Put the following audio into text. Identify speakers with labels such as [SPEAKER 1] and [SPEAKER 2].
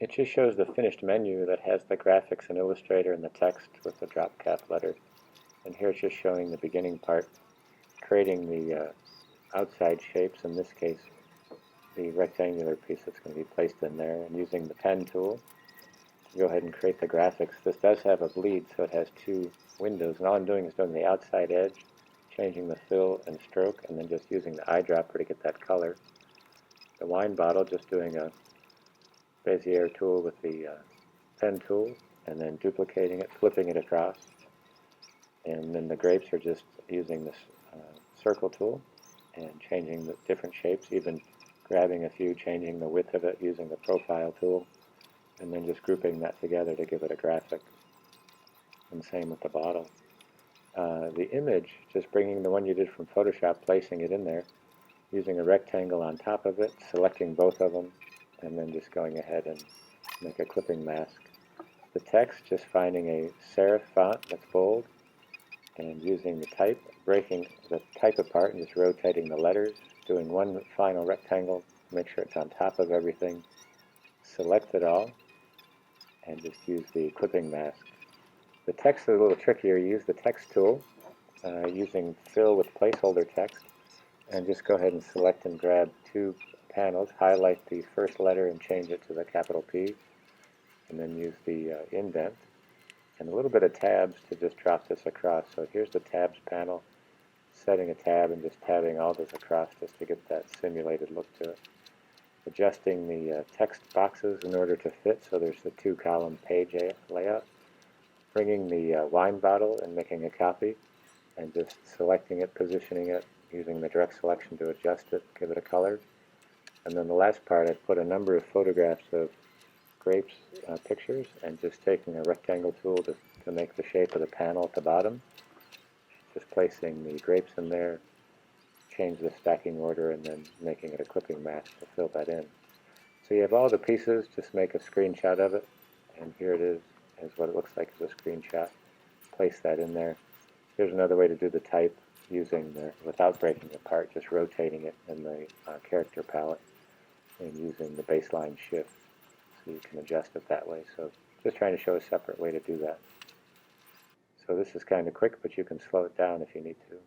[SPEAKER 1] It just shows the finished menu that has the graphics in Illustrator and the text with the drop cap letters. And here it's just showing the beginning part, creating the outside shapes, in this case the rectangular piece that's going to be placed in there, and using the pen tool to go ahead and create the graphics. This does have a bleed, so it has two windows, and all I'm doing is doing the outside edge, changing the fill and stroke, and then just using the eyedropper to get that color. The wine bottle, just doing a Bezier tool with the pen tool, and then duplicating it, flipping it across. And then the grapes are just using this circle tool and changing the different shapes, even grabbing a few, changing the width of it using the profile tool, and then just grouping that together to give it a graphic. And same with the bottle. The image, just bringing the one you did from Photoshop, placing it in there, using a rectangle on top of it, selecting both of them, and then just going ahead and make a clipping mask. The text, just finding a serif font that's bold, and using the type, breaking the type apart and just rotating the letters, doing one final rectangle, make sure it's on top of everything, select it all, and just use the clipping mask. The text is a little trickier. You use the text tool, using fill with placeholder text, and just go ahead and select and grab two panels, highlight the first letter and change it to the capital P, and then use the indent, and a little bit of tabs to just drop this across. So here's the tabs panel, setting a tab and just tabbing all this across just to get that simulated look to it. Adjusting the text boxes in order to fit, so there's the two-column page layout. Bringing the wine bottle and making a copy, and just selecting it, positioning it, using the direct selection to adjust it, give it a color. And then the last part, I've put a number of photographs of grapes pictures, and just taking a rectangle tool to make the shape of the panel at the bottom. Just placing the grapes in there, change the stacking order, and then making it a clipping mask to fill that in. So you have all the pieces, just make a screenshot of it, and here it is what it looks like as a screenshot. Place that in there. Here's another way to do the type, using without breaking it apart, just rotating it in the character palette and using the baseline shift, so you can adjust it that way. So just trying to show a separate way to do that. So this is kind of quick, but you can slow it down if you need to.